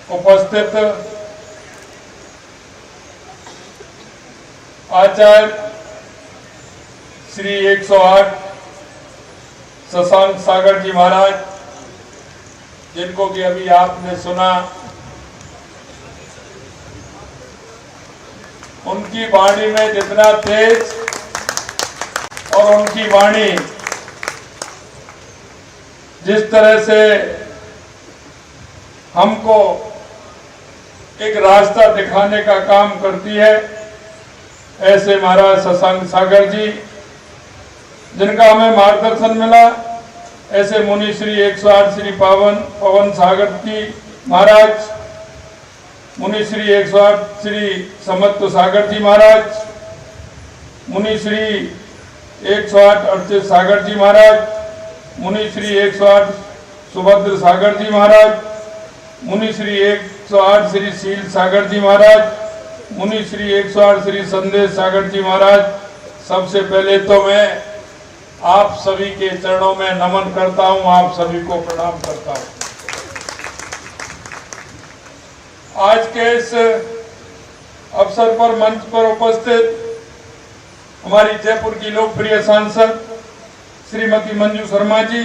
उपस्थित आचार्य श्री 108 शशांक सागर जी महाराज, जिनको कि अभी आपने सुना, उनकी वाणी में जितना तेज और उनकी वाणी जिस तरह से हमको एक रास्ता दिखाने का काम करती है, ऐसे महाराज शशांक सागर जी, जिनका हमें मार्गदर्शन मिला, ऐसे मुनि श्री 108 श्री पवन सागर जी महाराज, मुनि श्री 108 श्री समत्व सागर जी महाराज, मुनि श्री 108 अर्चित सागर जी महाराज, मुनि श्री 108 सुभद्र सागर जी महाराज, मुनि श्री 108 श्री शील सागर जी महाराज, मुनि श्री 108 श्री संदेश सागर जी महाराज। सबसे पहले तो मैं आप सभी के चरणों में नमन करता हूं, आप सभी को प्रणाम करता हूं। आज के इस अवसर पर मंच पर उपस्थित हमारी जयपुर की लोकप्रिय सांसद श्रीमती मंजू शर्मा जी,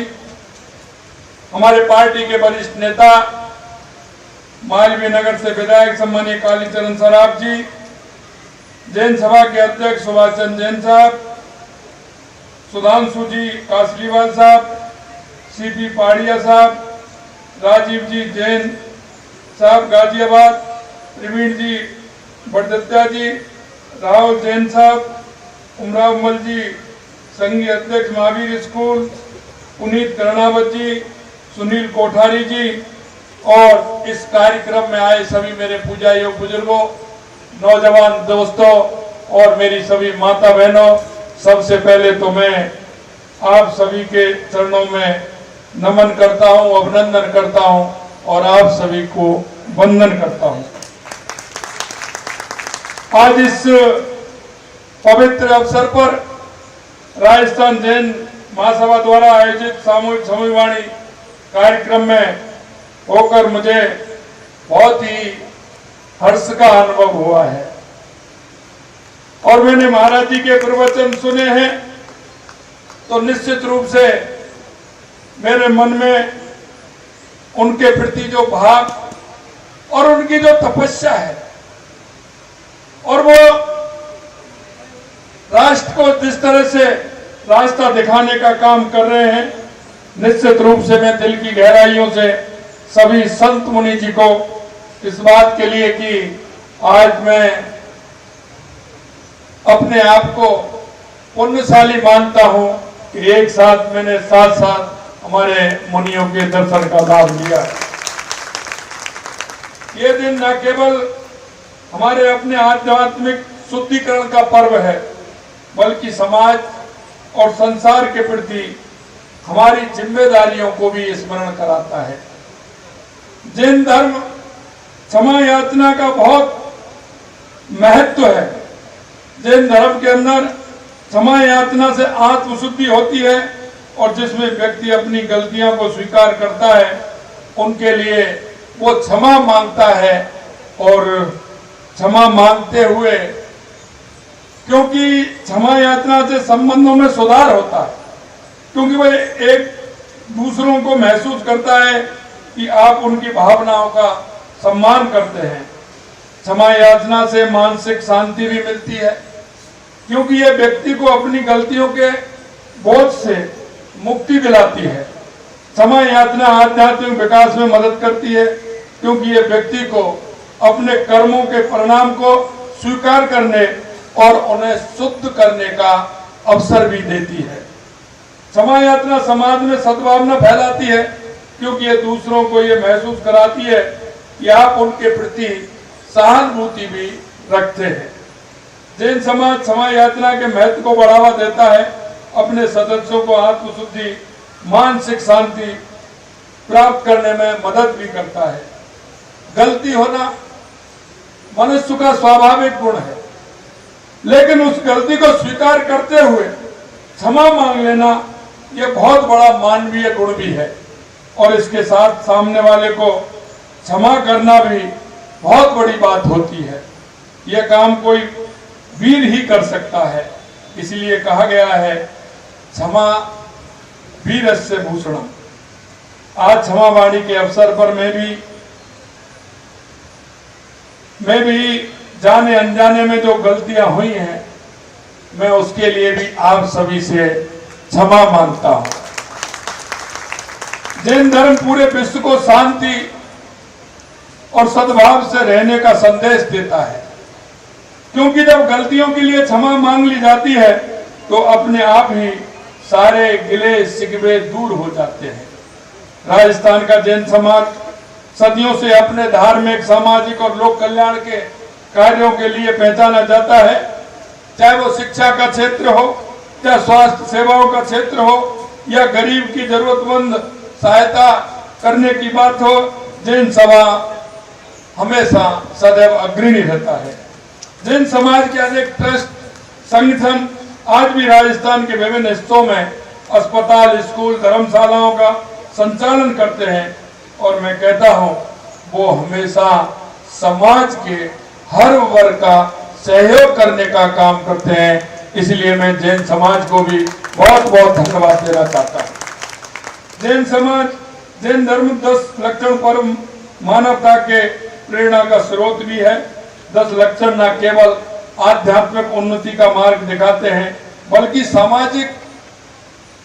हमारे पार्टी के वरिष्ठ नेता मालवीय नगर से विधायक सम्मानीय कालीचरण सराफ जी, जैन सभा के अध्यक्ष सुभाष चंद्र जैन साहब, सुधांशु जी कासलीवाल साहब, सीपी पाड़िया साहब, राजीव जी जैन साहब गाजियाबाद, प्रवीण जी बड़दत्ता जी, राहुल जैन साहब, उमराव मल जी संघीय अध्यक्ष महावीर स्कूल, पुनीत कर्णावत जी, सुनील कोठारी जी, और इस कार्यक्रम में आए सभी मेरे पूजा योग बुजुर्गों, नौजवान दोस्तों और मेरी सभी माता बहनों, सबसे पहले तो मैं आप सभी के चरणों में नमन करता हूं, अभिनंदन करता हूं और आप सभी को वंदन करता हूं। आज इस पवित्र अवसर पर राजस्थान जैन महासभा द्वारा आयोजित सामूहिक समूहवाणी कार्यक्रम में होकर मुझे बहुत ही हर्ष का अनुभव हुआ है और मैंने महाराज जी के प्रवचन सुने हैं तो निश्चित रूप से मेरे मन में उनके प्रति जो भाव और उनकी जो तपस्या है और वो राष्ट्र को जिस तरह से रास्ता दिखाने का काम कर रहे हैं, निश्चित रूप से मैं दिल की गहराइयों से सभी संत मुनि जी को इस बात के लिए कि आज मैं अपने आप को पुण्यशाली मानता हूं कि एक साथ मैंने साथ साथ हमारे मुनियों के दर्शन का लाभ लिया। ये दिन न केवल हमारे अपने आध्यात्मिक शुद्धिकरण का पर्व है, बल्कि समाज और संसार के प्रति हमारी जिम्मेदारियों को भी स्मरण कराता है। जैन धर्म क्षमा याचना का बहुत महत्व है। जैन धर्म के अंदर क्षमा याचना से आत्मशुद्धि होती है और जिसमें व्यक्ति अपनी गलतियों को स्वीकार करता है, उनके लिए वो क्षमा मांगता है और क्षमा मांगते हुए, क्योंकि क्षमा याचना से संबंधों में सुधार होता है, क्योंकि वह एक दूसरों को महसूस करता है कि आप उनकी भावनाओं का सम्मान करते हैं। क्षमा याचना से मानसिक शांति भी मिलती है, क्योंकि यह व्यक्ति को अपनी गलतियों के बोझ से मुक्ति दिलाती है। क्षमा याचना आध्यात्मिक विकास में मदद करती है, क्योंकि यह व्यक्ति को अपने कर्मों के परिणाम को स्वीकार करने और उन्हें शुद्ध करने का अवसर भी देती है। क्षमा याचना समाज में सद्भावना फैलाती है, क्योंकि ये दूसरों को ये महसूस कराती है कि आप उनके प्रति सहानुभूति भी रखते हैं। जैन समाज क्षमा याचना के महत्व को बढ़ावा देता है, अपने सदस्यों को आत्मशुद्धि, मानसिक शांति प्राप्त करने में मदद भी करता है। गलती होना मनुष्य का स्वाभाविक गुण है, लेकिन उस गलती को स्वीकार करते हुए क्षमा मांग लेना यह बहुत बड़ा मानवीय गुण भी है और इसके साथ सामने वाले को क्षमा करना भी बहुत बड़ी बात होती है। यह काम कोई वीर ही कर सकता है। इसलिए कहा गया है क्षमा वीरस्य भूषणम। आज क्षमा वाणी के अवसर पर मैं भी जाने अनजाने में जो गलतियां हुई हैं, मैं उसके लिए भी आप सभी से क्षमा मांगता हूं। जैन धर्म पूरे विश्व को शांति और सद्भाव से रहने का संदेश देता है, क्योंकि जब गलतियों के लिए क्षमा मांग ली जाती है तो अपने आप ही सारे गिले शिकवे दूर हो जाते हैं। राजस्थान का जैन समाज सदियों से अपने धार्मिक, सामाजिक और लोक कल्याण के कार्यों के लिए पहचाना जाता है। चाहे वो शिक्षा का क्षेत्र हो, चाहे स्वास्थ्य सेवाओं का क्षेत्र हो, या गरीब की जरूरतमंद सहायता करने की बात हो, जैन सभा हमेशा सदैव अग्रणी रहता है। जैन समाज के अनेक ट्रस्ट, संगठन आज भी राजस्थान के विभिन्न हिस्सों में अस्पताल, स्कूल, धर्मशालाओं का संचालन करते हैं, और मैं कहता हूं वो हमेशा समाज के हर वर्ग का सहयोग करने का काम करते हैं। इसलिए मैं जैन समाज को भी बहुत बहुत धन्यवाद देना चाहता हूं। जैन समाज, जैन धर्म 10 लक्षण परम मानवता के प्रेरणा का स्रोत भी है। 10 लक्षण न केवल आध्यात्मिक उन्नति का मार्ग दिखाते हैं, बल्कि सामाजिक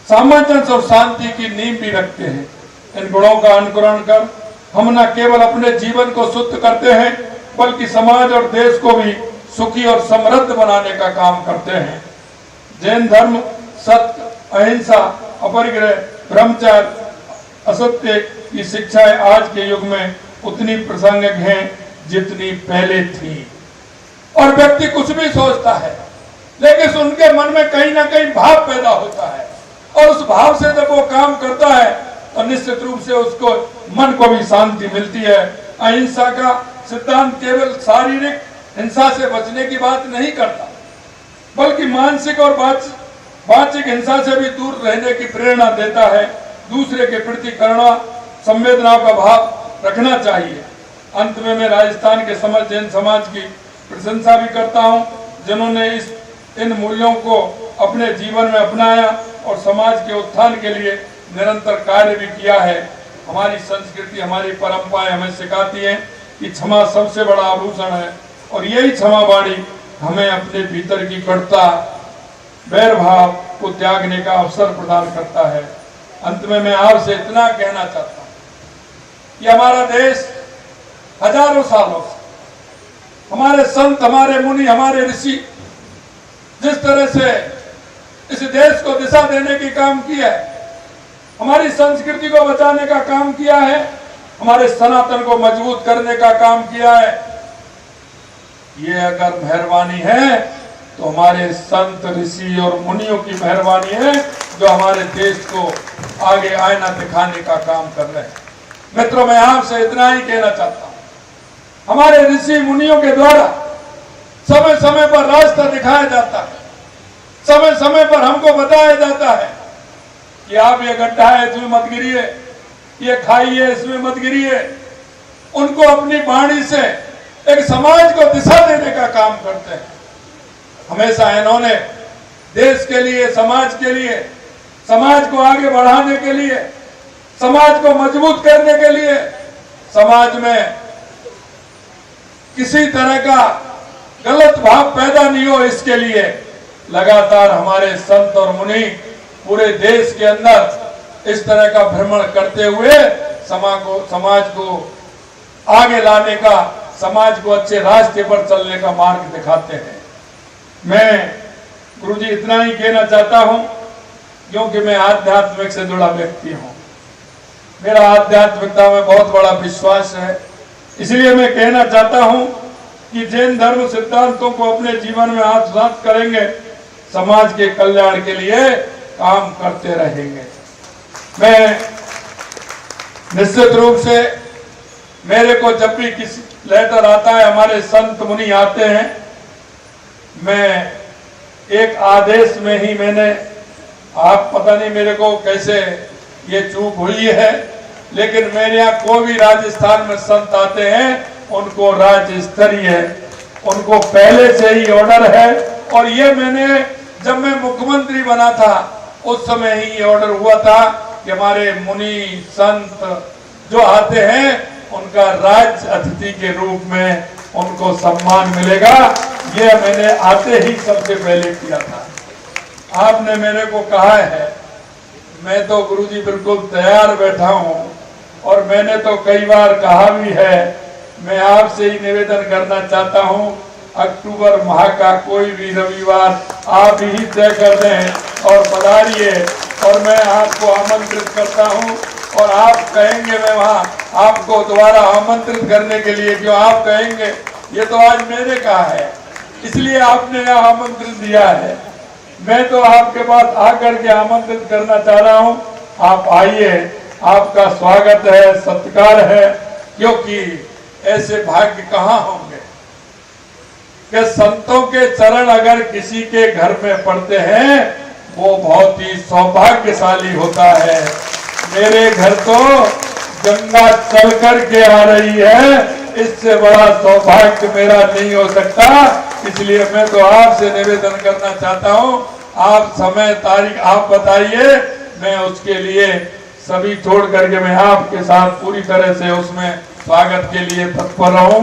सामंजस्य और शांति की नींव भी रखते हैं। इन गुणों का अनुकरण कर हम न केवल अपने जीवन को शुद्ध करते हैं, बल्कि समाज और देश को भी सुखी और समृद्ध बनाने का काम करते हैं। जैन धर्म सत्य, अहिंसा, अपरिग्रह, ब्रह्मचर्य, असत्य की शिक्षाएं आज के युग में उतनी प्रासंगिक हैं जितनी पहले थी। और व्यक्ति कुछ भी सोचता है, लेकिन उनके मन में कहीं ना कहीं भाव पैदा होता है, और उस भाव से जब वो काम करता है तो निश्चित रूप से उसको मन को भी शांति मिलती है। अहिंसा का सिद्धांत केवल शारीरिक हिंसा से बचने की बात नहीं करता, बल्कि मानसिक और वाचिक हिंसा से भी दूर रहने की प्रेरणा देता है। दूसरे के प्रति करुणा, संवेदना का भाव रखना चाहिए। अंत में मैं राजस्थान के समस्त जैन समाज की प्रशंसा भी करता हूं, जिन्होंने इन मूल्यों को अपने जीवन में अपनाया और समाज के उत्थान के लिए निरंतर कार्य भी किया है। हमारी संस्कृति, हमारी परंपराएं हमें सिखाती हैं कि क्षमा सबसे बड़ा आभूषण है, और यही क्षमा वाणी हमें अपने भीतर की कटुता, वैर भाव को त्यागने का अवसर प्रदान करता है। अंत में मैं आपसे इतना कहना चाहता हूं कि हमारा देश हजारों सालों से हमारे संत, हमारे मुनि, हमारे ऋषि जिस तरह से इस देश को दिशा देने की काम किया है, हमारी संस्कृति को बचाने का काम किया है, हमारे सनातन को मजबूत करने का काम किया है, ये अगर मेहरबानी है तो हमारे संत, ऋषि और मुनियों की मेहरबानी है, जो हमारे देश को आगे आईना दिखाने का काम कर रहे हैं। मित्रों, मैं आपसे इतना ही कहना चाहता हूं, हमारे ऋषि मुनियों के द्वारा समय समय पर रास्ता दिखाया जाता है, समय समय पर हमको बताया जाता है कि आप ये गड्ढा है, इसमें मत गिरिए, ये खाई है, इसमें मत गिरिए। उनको अपनी वाणी से एक समाज को दिशा देने का काम करते हैं। हमेशा इन्होंने देश के लिए, समाज के लिए, समाज को आगे बढ़ाने के लिए, समाज को मजबूत करने के लिए, समाज में किसी तरह का गलत भाव पैदा नहीं हो, इसके लिए लगातार हमारे संत और मुनि पूरे देश के अंदर इस तरह का भ्रमण करते हुए समाज को आगे लाने का, समाज को अच्छे रास्ते पर चलने का मार्ग दिखाते हैं। मैं गुरुजी इतना ही कहना चाहता हूं, क्योंकि मैं आध्यात्मिक से जुड़ा व्यक्ति हूं, मेरा आध्यात्मिकता में बहुत बड़ा विश्वास है। इसलिए मैं कहना चाहता हूं कि जैन धर्म सिद्धांतों को अपने जीवन में आत्मसात करेंगे, समाज के कल्याण के लिए काम करते रहेंगे। मैं निश्चित रूप से, मेरे को जब भी किसी लेटर आता है, हमारे संत मुनि आते हैं, मैं एक आदेश में ही मैंने, आप पता नहीं मेरे को कैसे ये चूक हुई है, लेकिन मेरे यहाँ कोई भी राजस्थान में संत आते हैं उनको राज्य स्तरीय उनको पहले से ही ऑर्डर है। और ये मैंने जब मैं मुख्यमंत्री बना था उस समय ही ये ऑर्डर हुआ था कि हमारे मुनि संत जो आते हैं उनका राज अतिथि के रूप में उनको सम्मान मिलेगा। ये मैंने आते ही सबसे पहले किया था। आपने मेरे को कहा है, मैं तो गुरुजी बिल्कुल तैयार बैठा हूं और मैंने तो कई बार कहा भी है, मैं आपसे ही निवेदन करना चाहता हूं अक्टूबर माह का कोई भी रविवार आप ही तय कर दें और पधारिए और मैं आपको आमंत्रित करता हूं। और आप कहेंगे मैं वहां आपको दोबारा आमंत्रित करने के लिए क्यों आप कहेंगे, ये तो आज मैंने कहा है इसलिए आपने आमंत्रित दिया है। मैं तो आपके पास आकर के आमंत्रित करना चाह रहा हूं, आप आइए, आपका स्वागत है, सत्कार है, क्योंकि ऐसे भाग्य कहाँ होंगे कि संतों के चरण अगर किसी के घर में पड़ते हैं वो बहुत ही सौभाग्यशाली होता है। मेरे घर तो गंगा चल कर के आ रही है, इससे बड़ा सौभाग्य मेरा नहीं हो सकता। इसलिए मैं तो आपसे निवेदन करना चाहता हूं, आप समय तारीख आप बताइए, मैं उसके लिए सभी छोड़ करके मैं आपके साथ पूरी तरह से उसमें स्वागत के लिए तत्पर रहूं।